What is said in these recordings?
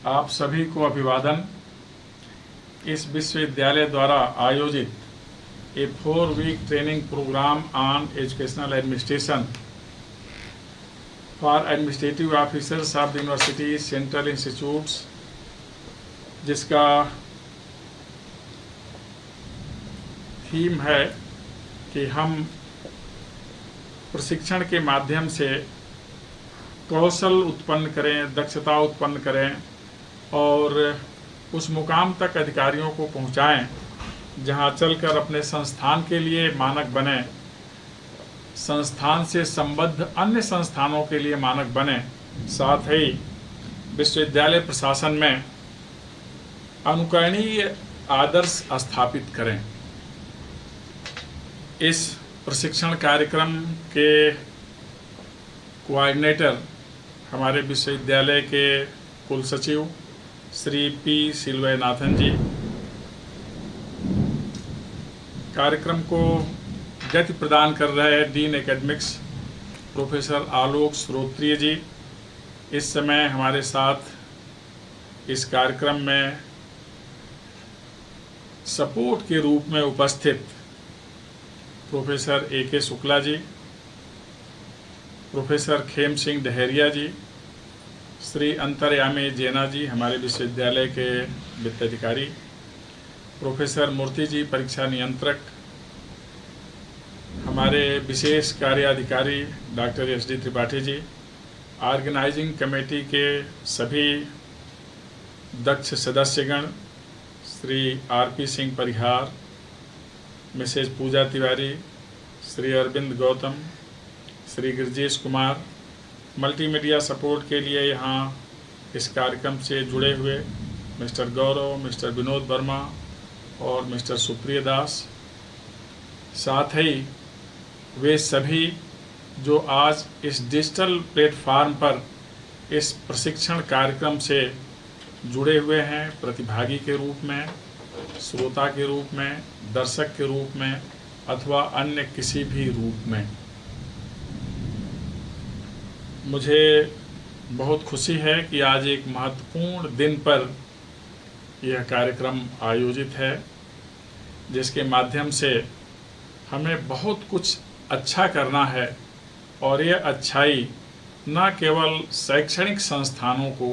आप सभी को अभिवादन। इस विश्वविद्यालय द्वारा आयोजित a 4-week training programme on educational administration for administrative officers of the university central institutes, जिसका थीम है कि हम प्रशिक्षण के माध्यम से कौशल उत्पन्न करें, दक्षता उत्पन्न करें और उस मुकाम तक अधिकारियों को पहुंचाएं जहां चलकर अपने संस्थान के लिए मानक बने, संस्थान से संबद्ध अन्य संस्थानों के लिए मानक बने, साथ ही विश्वविद्यालय प्रशासन में अनुकरणीय आदर्श स्थापित करें। इस प्रशिक्षण कार्यक्रम के कोऑर्डिनेटर हमारे विश्वविद्यालय के कुल सचिव श्री पी सिल्वैनाथन जी, कार्यक्रम को गति प्रदान कर रहे हैं डीन एकेडमिक्स प्रोफेसर आलोक श्रोत्रिय जी। इस समय हमारे साथ इस कार्यक्रम में सपोर्ट के रूप में उपस्थित professor A K. Shukla ji, professor Khem Singh Daheriya जी, श्री अंतर्यामी जेना जी हमारे विश्वविद्यालय के वित्त अधिकारी, प्रोफेसर मूर्ति जी परीक्षा नियंत्रक, हमारे विशेष कार्याधिकारी doctor SD. Tripathi ji, organising committee के सभी दक्ष सदस्यगण, श्री आर.पी. सिंह परिहार, मिसेज पूजा तिवारी, श्री अरविंद गौतम, श्री गिरजेश कुमार, मल्टीमीडिया सपोर्ट के लिए यहाँ इस कार्यक्रम से जुड़े हुए मिस्टर गौरव, मिस्टर विनोद वर्मा और मिस्टर सुप्रिय दास, साथ ही वे सभी जो आज इस डिजिटल प्लेटफार्म पर इस प्रशिक्षण कार्यक्रम से जुड़े हुए हैं, प्रतिभागी के रूप में, श्रोता के रूप में, दर्शक के रूप में अथवा अन्य किसी भी रूप में। मुझे बहुत खुशी है कि आज एक महत्वपूर्ण दिन पर यह कार्यक्रम आयोजित है, जिसके माध्यम से हमें बहुत कुछ अच्छा करना है और यह अच्छाई न केवल शैक्षणिक संस्थानों को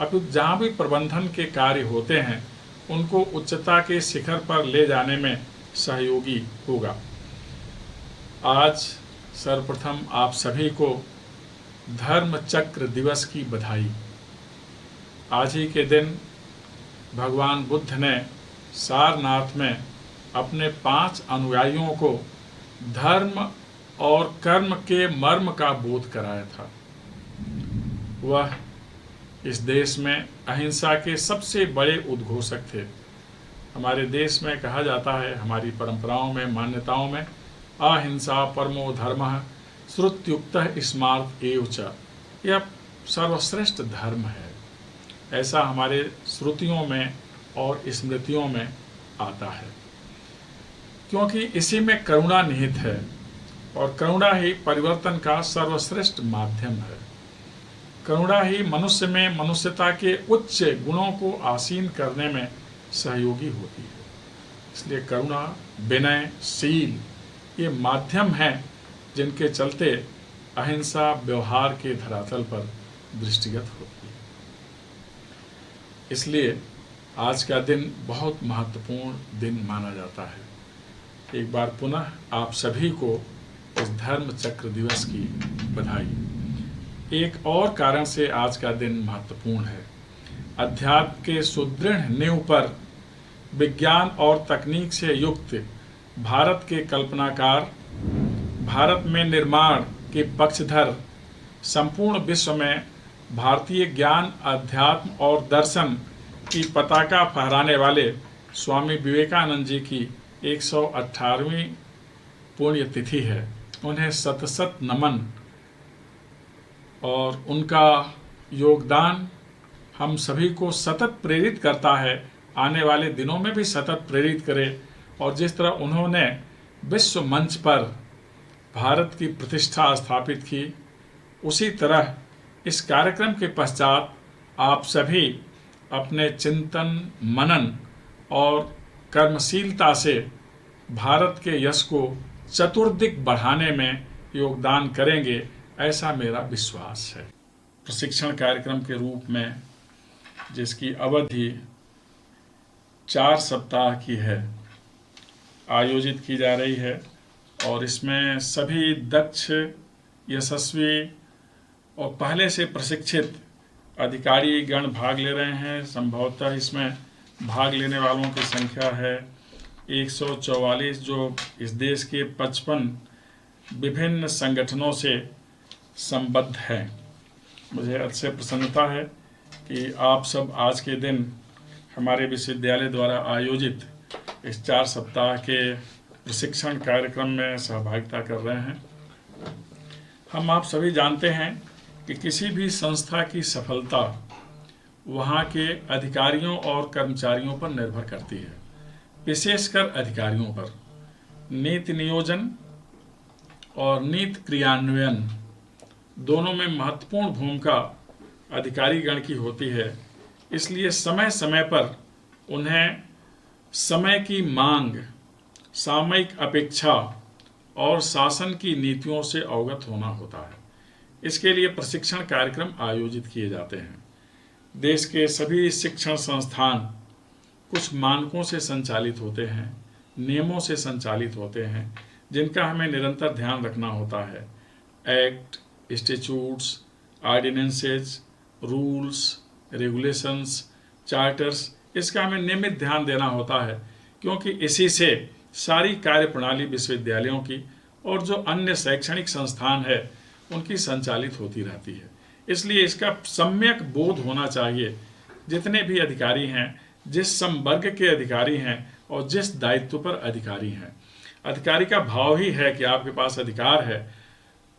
अपितु जहाँ भी प्रबंधन के कार्य होते हैं उनको उच्चता के शिखर पर ले जाने में सहयोगी होगा। आज सर्वप्रथम आप सभी को धर्म चक्र दिवस की बधाई। आज ही के दिन भगवान बुद्ध ने सारनाथ में अपने 5 अनुयायियों को धर्म और कर्म के मर्म का बोध कराया था। वह इस देश में अहिंसा के सबसे बड़े उद्घोषक थे। हमारे देश में कहा जाता है, हमारी परंपराओं में, मान्यताओं में, अहिंसा परमो धर्मः श्रुत्युक्तः स्मार्त एव च, यह सर्वश्रेष्ठ धर्म है। ऐसा हमारे श्रुतियों में और स्मृतियों में आता है, क्योंकि इसी में करुणा निहित है और करुणा ही परिवर्तन का सर्वश्रेष्ठ माध्यम है। करुणा ही मनुष्य में मनुष्यता के उच्च गुणों को आसीन करने में सहयोगी होती है। इसलिए करुणा, विनय, शील ये माध्यम हैं जिनके चलते अहिंसा व्यवहार के धरातल पर दृष्टिगत होती है। इसलिए आज का दिन बहुत महत्वपूर्ण दिन माना जाता है। एक बार पुनः आप सभी को इस धर्म चक्र दिवस की बधाई। एक और कारण से आज का दिन महत्वपूर्ण है। अध्यात्म के सुदृढ़ नींव पर विज्ञान और तकनीक से युक्त भारत के कल्पनाकार, भारत में निर्माण के पक्षधर, संपूर्ण विश्व में भारतीय ज्ञान, अध्यात्म और दर्शन की पताका फहराने वाले स्वामी विवेकानंद जी की 118वीं पुण्यतिथि है। उन्हें शत शत नमन और उनका योगदान हम सभी को सतत प्रेरित करता है, आने वाले दिनों में भी सतत प्रेरित करे। और जिस तरह उन्होंने विश्व मंच पर भारत की प्रतिष्ठा स्थापित की, उसी तरह इस कार्यक्रम के पश्चात आप सभी अपने चिंतन, मनन और कर्मशीलता से भारत के यश को चतुर्दिक बढ़ाने में योगदान करेंगे, ऐसा मेरा विश्वास है। प्रशिक्षण कार्यक्रम के रूप में जिसकी अवधि 4 सप्ताह की है आयोजित की जा रही है और इसमें सभी दक्ष, यशस्वी और पहले से प्रशिक्षित अधिकारी गण भाग ले रहे हैं। संभवतः इसमें भाग लेने वालों की संख्या है 144, जो इस देश के 55 विभिन्न संगठनों से संबद्ध हैं। मुझे अतिशय प्रसन्नता है कि आप सब आज के दिन हमारे विश्वविद्यालय द्वारा आयोजित इस 4 सप्ताह के प्रशिक्षण कार्यक्रम में सहभागिता कर रहे हैं। हम आप सभी जानते हैं कि किसी भी संस्था की सफलता वहाँ के अधिकारियों और कर्मचारियों पर निर्भर करती है, विशेषकर अधिकारियों पर। नीति नियोजन और नीति क्रियान्वयन दोनों में महत्वपूर्ण भूमिका अधिकारीगण की होती है। इसलिए समय समय पर उन्हें समय की मांग, सामयिक अपेक्षा और शासन की नीतियों से अवगत होना होता है। इसके लिए प्रशिक्षण कार्यक्रम आयोजित किए जाते हैं। देश के सभी शिक्षण संस्थान कुछ मानकों से संचालित होते हैं, नियमों से संचालित होते हैं, जिनका हमें निरंतर ध्यान रखना होता है। Act, statutes, ordinances, rules, regulations, charters, इसका हमें नियमित ध्यान देना होता है, क्योंकि इसी से सारी कार्यप्रणाली विश्वविद्यालयों की और जो अन्य शैक्षणिक संस्थान है उनकी संचालित होती रहती है। इसलिए इसका सम्यक बोध होना चाहिए। जितने भी अधिकारी हैं, जिस संवर्ग के अधिकारी हैं और जिस दायित्व पर अधिकारी हैं, अधिकारी का भाव ही है कि आपके पास अधिकार है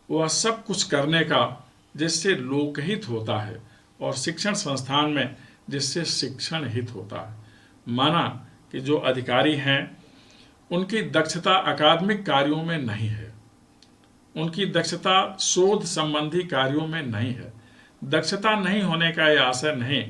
वह सब कुछ करने का जिससे लोकहित होता है और शिक्षण संस्थान में जिससे शिक्षण हित होता है। माना कि जो अधिकारी हैं उनकी दक्षता अकादमिक कार्यों में नहीं है, उनकी दक्षता शोध संबंधी कार्यों में नहीं है। दक्षता नहीं होने का यह आशय नहीं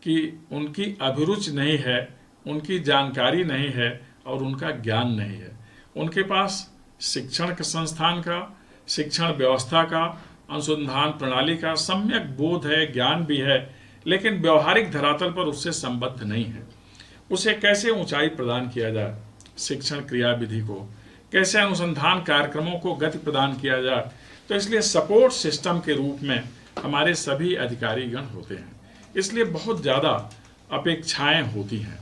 कि उनकी अभिरुचि नहीं है, उनकी जानकारी नहीं है और उनका ज्ञान नहीं है। उनके पास शिक्षण के संस्थान का, शिक्षण व्यवस्था का, अनुसंधान प्रणाली का सम्यक बोध है, ज्ञान भी है, लेकिन व्यवहारिक धरातल पर उससे संबद्ध नहीं है। उसे कैसे ऊंचाई प्रदान किया जाए, शिक्षण क्रियाविधि को कैसे, अनुसंधान कार्यक्रमों को गति प्रदान किया जाए। तो इसलिए सपोर्ट सिस्टम के रूप में हमारे सभी अधिकारीगण होते हैं। इसलिए बहुत ज़्यादा अपेक्षाएं होती हैं।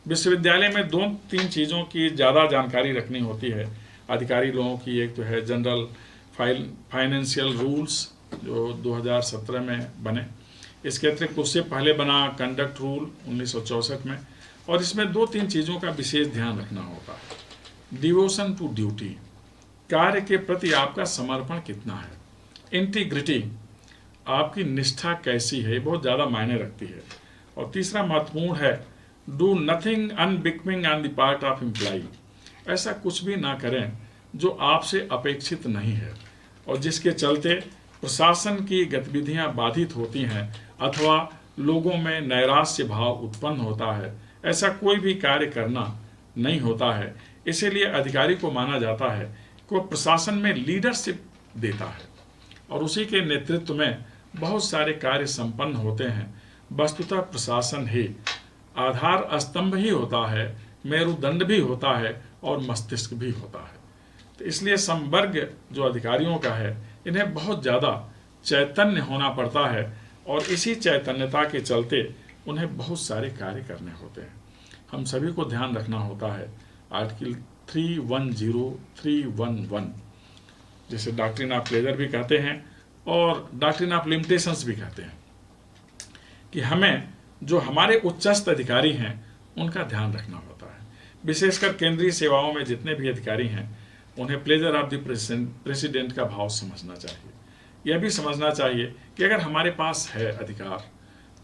विश्वविद्यालय में 2-3 चीज़ों की ज़्यादा जानकारी रखनी होती है अधिकारी लोगों की। एक तो है जनरल फाइनेंशियल रूल्स, जो 2017 में बने। इसके अतिरिक्त उससे पहले बना कंडक्ट रूल 1964 में, और इसमें 2-3 चीज़ों का विशेष ध्यान रखना होता है। डिवोशन टू ड्यूटी, कार्य के प्रति आपका समर्पण कितना है। इंटीग्रिटी, आपकी निष्ठा कैसी है, ये बहुत ज़्यादा मायने रखती है। और तीसरा महत्वपूर्ण है, do nothing unbecoming on the part of employee, ऐसा कुछ भी ना करें जो आपसे अपेक्षित नहीं है और जिसके चलते प्रशासन की गतिविधियां बाधित होती हैं अथवा लोगों में नैराश्य भाव उत्पन्न होता है। ऐसा कोई भी कार्य करना नहीं होता है। इसीलिए अधिकारी को माना जाता है कि वो प्रशासन में लीडरशिप देता है और उसी के नेतृत्व में बहुत सारे कार्य संपन्न होते हैं। वस्तुतः प्रशासन ही आधार स्तंभ ही होता है, मेरुदंड भी होता है और मस्तिष्क भी होता है। तो इसलिए संवर्ग जो अधिकारियों का है, इन्हें बहुत ज़्यादा चैतन्य होना पड़ता है और इसी चैतन्यता के चलते उन्हें बहुत सारे कार्य करने होते हैं। हम सभी को ध्यान रखना होता है आर्टिकल 310, 311, जिसे डॉक्ट्रिन ऑफ प्लेजर भी कहते हैं और डॉक्ट्रिन ऑफ लिमिटेशंस भी कहते हैं, कि हमें जो हमारे उच्चस्थ अधिकारी हैं उनका ध्यान रखना होता है। विशेषकर केंद्रीय सेवाओं में जितने भी अधिकारी हैं उन्हें प्लेजर ऑफ द प्रेसिडेंट का भाव समझना चाहिए। यह भी समझना चाहिए कि अगर हमारे पास है अधिकार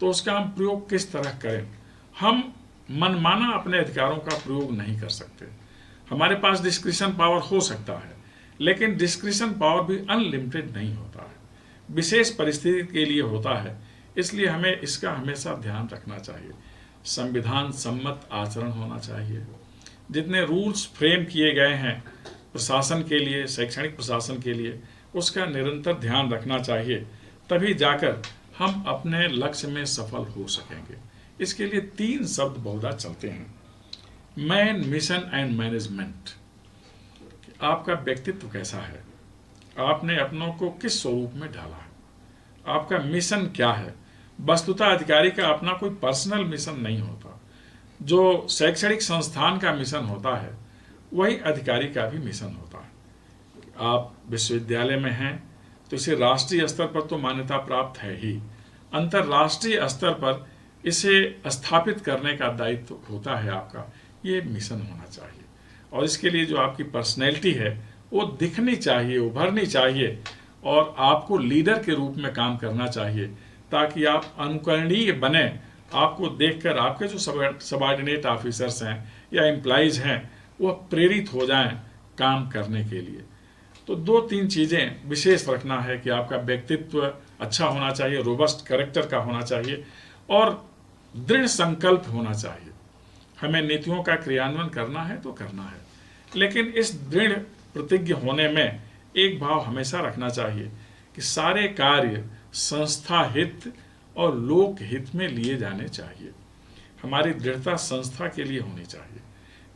तो उसका हम प्रयोग किस तरह करें। हम मनमाना अपने अधिकारों का प्रयोग नहीं कर सकते। हमारे पास डिस्क्रिशन पावर हो सकता है, लेकिन डिस्क्रिशन पावर भी अनलिमिटेड नहीं होता है। विशेष परिस्थिति के लिए होता है, इसलिए हमें इसका हमेशा ध्यान रखना चाहिए। संविधान सम्मत आचरण होना चाहिए। जितने रूल्स फ्रेम किए गए हैं प्रशासन के लिए, शैक्षणिक प्रशासन के लिए, उसका निरंतर ध्यान रखना चाहिए, तभी जाकर हम अपने लक्ष्य में सफल हो सकेंगे। इसके लिए 3 शब्द बहुधा चलते हैं, मैन, मिशन एंड मैनेजमेंट। आपका व्यक्तित्व कैसा है, आपने अपनों को किस स्वरूप में ढाला है, आपका मिशन क्या है। वस्तुतः अधिकारी का अपना कोई पर्सनल मिशन नहीं होता। जो शैक्षणिक संस्थान का मिशन होता है वही अधिकारी का भी मिशन होता है। आप विश्वविद्यालय में हैं तो इसे राष्ट्रीय स्तर पर तो मान्यता प्राप्त है ही, अंतर्राष्ट्रीय स्तर पर इसे स्थापित करने का दायित्व होता है आपका। ये मिशन होना चाहिए और इसके लिए जो आपकी पर्सनैलिटी है वो दिखनी चाहिए, उभरनी चाहिए और आपको लीडर के रूप में काम करना चाहिए, ताकि आप अनुकरणीय बने। आपको देखकर आपके जो सबऑर्डिनेट ऑफिसर्स हैं या एम्प्लॉइज हैं वह प्रेरित हो जाएं काम करने के लिए। तो 2-3 चीज़ें विशेष रखना है कि आपका व्यक्तित्व अच्छा होना चाहिए, रोबस्ट कैरेक्टर का होना चाहिए और दृढ़ संकल्प होना चाहिए। हमें नीतियों का क्रियान्वयन करना है तो करना है, लेकिन इस दृढ़ प्रतिज्ञ होने में एक भाव हमेशा रखना चाहिए कि सारे कार्य संस्था हित और लोक हित में लिए जाने चाहिए। हमारी दृढ़ता संस्था के लिए होनी चाहिए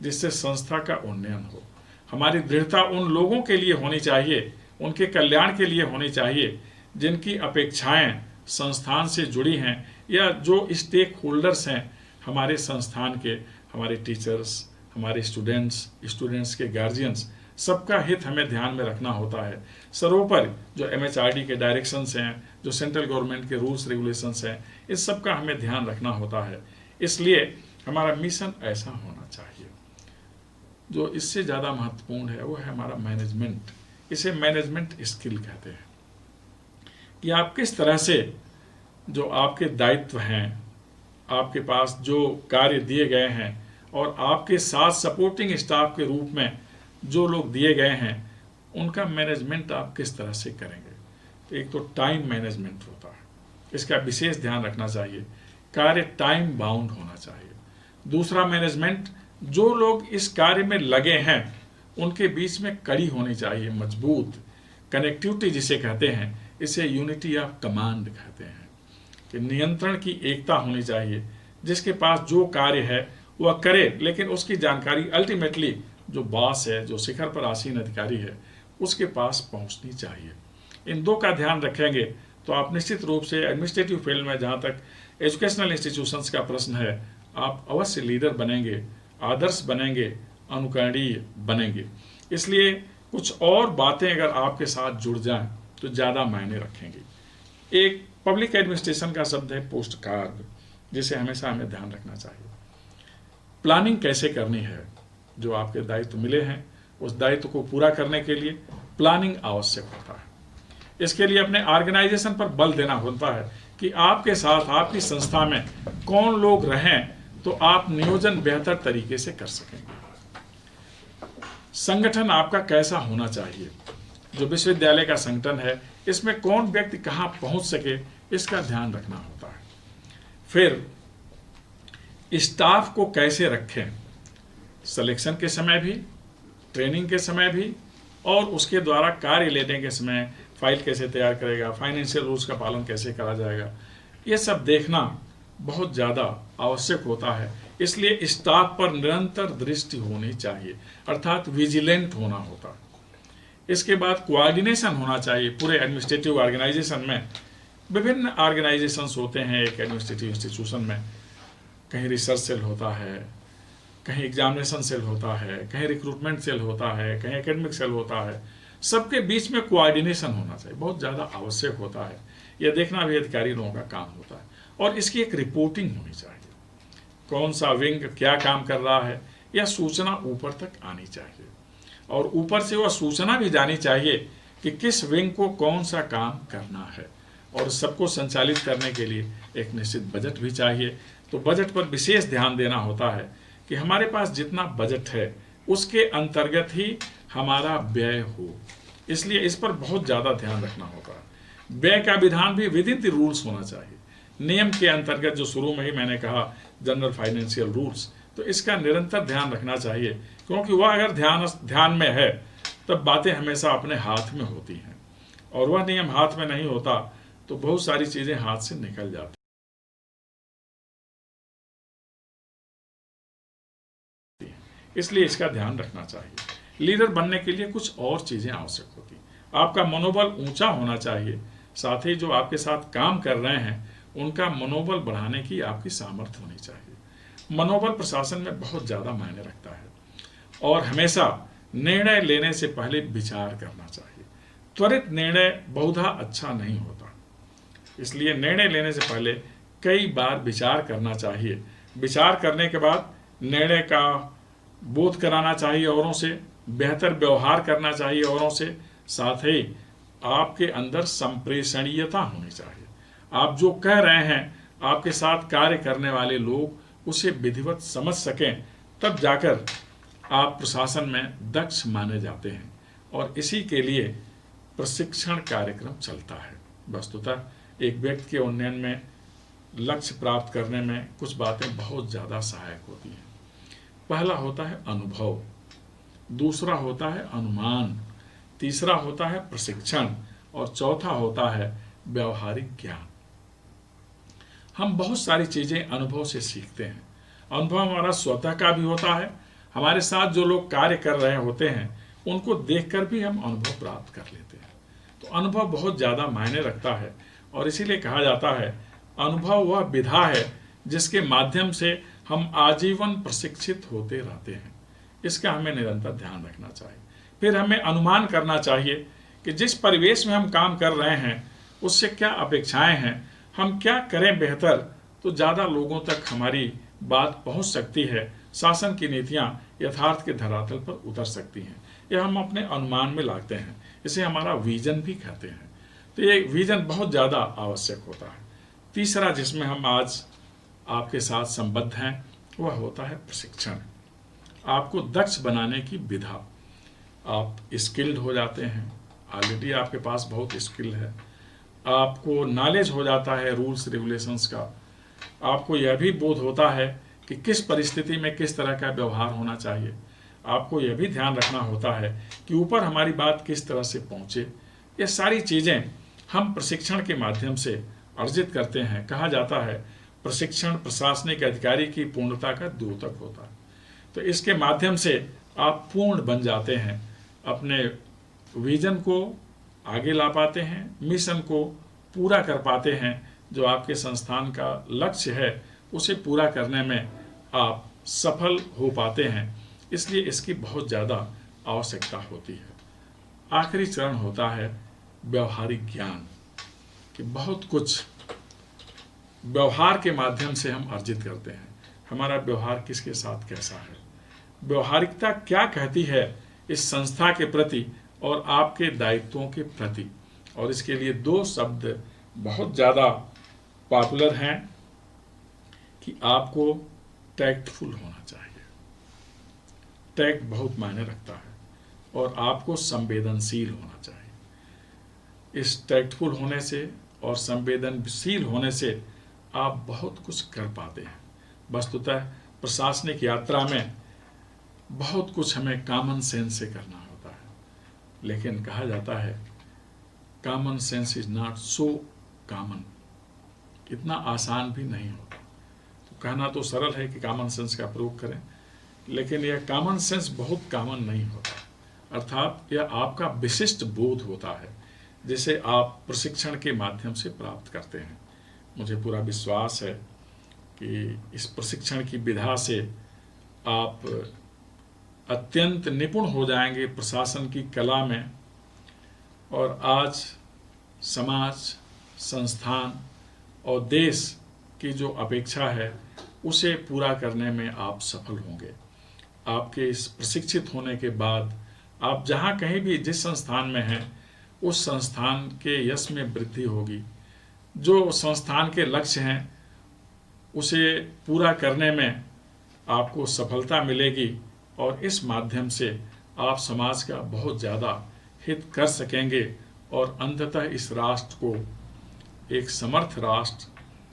जिससे संस्था का उन्नयन हो। हमारी दृढ़ता उन लोगों के लिए होनी चाहिए, उनके कल्याण के लिए होनी चाहिए जिनकी अपेक्षाएं संस्थान से जुड़ी हैं या जो स्टेक होल्डर्स हैं हमारे संस्थान के, हमारे टीचर्स, हमारे स्टूडेंट्स के गार्जियंस, सबका हित हमें ध्यान में रखना होता है। सर्वोपरि जो MHRD के डायरेक्शंस हैं, जो सेंट्रल गवर्नमेंट के रूल्स रेगुलेशंस हैं, इस सब का हमें ध्यान रखना होता है। इसलिए हमारा मिशन ऐसा होना चाहिए। जो इससे ज़्यादा महत्वपूर्ण है वो है हमारा मैनेजमेंट। इसे मैनेजमेंट स्किल कहते हैं कि आप किस तरह से जो आपके दायित्व हैं, आपके पास जो कार्य दिए गए हैं और आपके साथ सपोर्टिंग स्टाफ के रूप में जो लोग दिए गए हैं उनका मैनेजमेंट आप किस तरह से करेंगे। तो एक तो टाइम मैनेजमेंट होता है, इसका विशेष ध्यान रखना चाहिए। कार्य टाइम बाउंड होना चाहिए। दूसरा मैनेजमेंट, जो लोग इस कार्य में लगे हैं उनके बीच में कड़ी होनी चाहिए, मजबूत कनेक्टिविटी जिसे कहते हैं। इसे यूनिटी ऑफ कमांड कहते हैं कि नियंत्रण की एकता होनी चाहिए। जिसके पास जो कार्य है वह करे, लेकिन उसकी जानकारी अल्टीमेटली जो बॉस है, जो शिखर पर आसीन अधिकारी है, उसके पास पहुंचनी चाहिए। इन 2 का ध्यान रखेंगे तो आप निश्चित रूप से एडमिनिस्ट्रेटिव फील्ड में, जहाँ तक एजुकेशनल इंस्टीट्यूशंस का प्रश्न है, आप अवश्य लीडर बनेंगे, आदर्श बनेंगे, अनुकरणीय बनेंगे। इसलिए कुछ और बातें अगर आपके साथ जुड़ जाएं तो ज़्यादा मायने रखेंगे। एक पब्लिक एडमिनिस्ट्रेशन का शब्द है पोस्ट कार्ड, जिसे हमेशा हमें ध्यान रखना चाहिए। प्लानिंग कैसे करनी है, जो आपके दायित्व मिले हैं उस दायित्व को पूरा करने के लिए प्लानिंग आवश्यक होता है। इसके लिए अपने ऑर्गेनाइजेशन पर बल देना होता है कि आपके साथ आपकी संस्था में कौन लोग रहें तो आप नियोजन बेहतर तरीके से कर सकेंगे। संगठन आपका कैसा होना चाहिए, जो विश्वविद्यालय का संगठन है इसमें कौन व्यक्ति कहाँ पहुँच सके, इसका ध्यान रखना होता है। फिर स्टाफ को कैसे रखें, सिलेक्शन के समय भी, ट्रेनिंग के समय भी और उसके द्वारा कार्य लेने के समय फाइल कैसे तैयार करेगा, फाइनेंशियल रूल्स का पालन कैसे करा जाएगा, ये सब देखना बहुत ज़्यादा आवश्यक होता है। इसलिए स्टाफ पर निरंतर दृष्टि होनी चाहिए, अर्थात विजिलेंट होना होता है। इसके बाद कोऑर्डिनेशन होना चाहिए पूरे एडमिनिस्ट्रेटिव ऑर्गेनाइजेशन में। विभिन्न ऑर्गेनाइजेशंस होते हैं एक एडमिनिस्ट्रेटिव इंस्टीट्यूशन में, कहीं रिसर्च सेल होता है, कहीं एग्जामिनेशन सेल होता है, कहीं रिक्रूटमेंट सेल होता है, कहीं एकेडमिक सेल होता है। सबके बीच में कोऑर्डिनेशन होना चाहिए, बहुत ज़्यादा आवश्यक होता है। यह देखना भी अधिकारी लोगों का काम होता है और इसकी एक रिपोर्टिंग होनी चाहिए, कौन सा विंग क्या काम कर रहा है, यह सूचना ऊपर तक आनी चाहिए और ऊपर से वह सूचना भी जानी चाहिए कि किस विंग को कौन सा काम करना है। और सबको संचालित करने के लिए एक निश्चित बजट भी चाहिए। तो बजट पर विशेष ध्यान देना होता है कि हमारे पास जितना बजट है उसके अंतर्गत ही हमारा व्यय हो, इसलिए इस पर बहुत ज़्यादा ध्यान रखना होगा। व्यय का विधान भी विद इन द रूल्स होना चाहिए, नियम के अंतर्गत, जो शुरू में ही मैंने कहा जनरल फाइनेंशियल रूल्स। तो इसका निरंतर ध्यान रखना चाहिए, क्योंकि वह अगर ध्यान में है तब बातें हमेशा अपने हाथ में होती हैं, और वह नियम हाथ में नहीं होता तो बहुत सारी चीजें हाथ से निकल जाती। इसलिए इसका ध्यान रखना चाहिए। लीडर बनने के लिए कुछ और चीजें आवश्यक होती हैं। आपका मनोबल ऊंचा होना चाहिए, साथ ही जो आपके साथ काम कर रहे हैं उनका मनोबल बढ़ाने की आपकी सामर्थ्य होनी चाहिए। मनोबल प्रशासन में बहुत ज्यादा मायने रखता है, और हमेशा निर्णय लेने से पहले विचार करना चाहिए। त्वरित निर्णय बहुधा अच्छा नहीं होता, इसलिए निर्णय लेने से पहले कई बार विचार करना चाहिए। विचार करने के बाद निर्णय का बोध कराना चाहिए औरों से, बेहतर व्यवहार करना चाहिए औरों से, साथ ही आपके अंदर संप्रेषणीयता होनी चाहिए। आप जो कह रहे हैं आपके साथ कार्य करने वाले लोग उसे विधिवत समझ सकें, तब जाकर आप प्रशासन में दक्ष माने जाते हैं, और इसी के लिए प्रशिक्षण कार्यक्रम चलता है। वस्तुतः एक व्यक्ति के उन्नयन में, लक्ष्य प्राप्त करने में कुछ बातें बहुत ज़्यादा सहायक होती हैं। पहला होता है अनुभव, दूसरा होता है अनुमान, तीसरा होता है प्रशिक्षण, और चौथा होता है व्यवहारिक ज्ञान। हम बहुत सारी चीजें अनुभव से सीखते हैं। अनुभव हमारा स्वतः का भी होता है, हमारे साथ जो लोग कार्य कर रहे होते हैं उनको देखकर भी हम अनुभव प्राप्त कर लेते हैं। तो अनुभव बहुत ज्यादा मायने रखता है, और इसीलिए कहा जाता है अनुभव वह विधा है जिसके माध्यम से हम आजीवन प्रशिक्षित होते रहते हैं। इसका हमें निरंतर ध्यान रखना चाहिए। फिर हमें अनुमान करना चाहिए कि जिस परिवेश में हम काम कर रहे हैं उससे क्या अपेक्षाएं हैं, हम क्या करें बेहतर, तो ज़्यादा लोगों तक हमारी बात पहुंच सकती है, शासन की नीतियां यथार्थ के धरातल पर उतर सकती हैं। यह हम अपने अनुमान में लाते हैं, इसे हमारा विजन भी कहते हैं। तो ये विजन बहुत ज़्यादा आवश्यक होता है। तीसरा जिसमें हम आज आपके साथ संबद्ध हैं वह होता है प्रशिक्षण। आपको दक्ष बनाने की विधा। आप स्किल्ड हो जाते हैं, ऑलरेडी आपके पास बहुत स्किल है, आपको नॉलेज हो जाता है रूल्स रेगुलेशंस का, आपको यह भी बोध होता है कि किस परिस्थिति में किस तरह का व्यवहार होना चाहिए, आपको यह भी ध्यान रखना होता है कि ऊपर हमारी बात किस तरह से पहुंचे। ये सारी चीज़ें हम प्रशिक्षण के माध्यम से अर्जित करते हैं। कहा जाता है प्रशिक्षण प्रशासनिक अधिकारी की पूर्णता का द्योतक होता है। तो इसके माध्यम से आप पूर्ण बन जाते हैं, अपने विजन को आगे ला पाते हैं, मिशन को पूरा कर पाते हैं, जो आपके संस्थान का लक्ष्य है उसे पूरा करने में आप सफल हो पाते हैं। इसलिए इसकी बहुत ज़्यादा आवश्यकता होती है। आखिरी चरण होता है व्यवहारिक ज्ञान, कि बहुत कुछ व्यवहार के माध्यम से हम अर्जित करते हैं। हमारा व्यवहार किसके साथ कैसा है, व्यवहारिकता क्या कहती है इस संस्था के प्रति और आपके दायित्वों के प्रति। और इसके लिए दो शब्द बहुत ज़्यादा पॉपुलर हैं कि आपको टैक्टफुल होना चाहिए। टैक्ट बहुत मायने रखता है, और आपको संवेदनशील होना चाहिए। इस टैक्टफुल होने से और संवेदनशील होने से आप बहुत कुछ कर पाते हैं। वस्तुतः प्रशासनिक यात्रा में बहुत कुछ हमें कॉमन सेंस से करना होता है, लेकिन कहा जाता है common sense is not so common, इतना आसान भी नहीं होता। तो कहना तो सरल है कि कॉमन सेंस का प्रयोग करें, लेकिन यह कॉमन सेंस बहुत कॉमन नहीं होता। अर्थात यह आपका विशिष्ट बोध होता है, जिसे आप प्रशिक्षण के माध्यम से प्राप्त करते हैं। मुझे पूरा विश्वास है कि इस प्रशिक्षण की विधा से आप अत्यंत निपुण हो जाएंगे प्रशासन की कला में, और आज समाज, संस्थान और देश की जो अपेक्षा है उसे पूरा करने में आप सफल होंगे। आपके इस प्रशिक्षित होने के बाद आप जहाँ कहीं भी जिस संस्थान में हैं उस संस्थान के यश में वृद्धि होगी। जो संस्थान के लक्ष्य हैं उसे पूरा करने में आपको सफलता मिलेगी, और इस माध्यम से आप समाज का बहुत ज़्यादा हित कर सकेंगे और अंततः इस राष्ट्र को एक समर्थ राष्ट्र,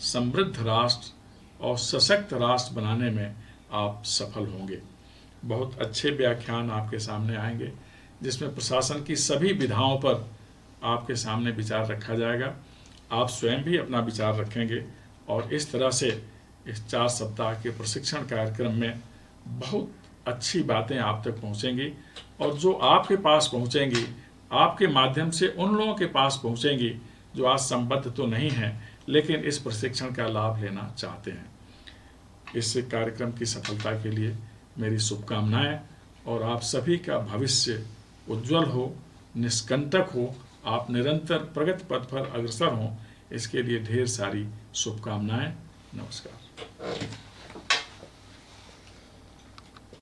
समृद्ध राष्ट्र और सशक्त राष्ट्र बनाने में आप सफल होंगे। बहुत अच्छे व्याख्यान आपके सामने आएंगे जिसमें प्रशासन की सभी विधाओं पर आपके सामने विचार रखा जाएगा। आप स्वयं भी अपना विचार रखेंगे और इस तरह से इस 4 सप्ताह के प्रशिक्षण कार्यक्रम में बहुत अच्छी बातें आप तक पहुंचेंगी और जो आपके पास पहुंचेंगी, आपके माध्यम से उन लोगों के पास पहुंचेंगी जो आज संबद्ध तो नहीं हैं लेकिन इस प्रशिक्षण का लाभ लेना चाहते हैं। इस कार्यक्रम की सफलता के लिए मेरी शुभकामनाएं और आप सभी का भविष्य उज्जवल हो, निष्कंटक हो, आप निरंतर प्रगति पथ पर अग्रसर हों, इसके लिए ढेर सारी शुभकामनाएं। नमस्कार।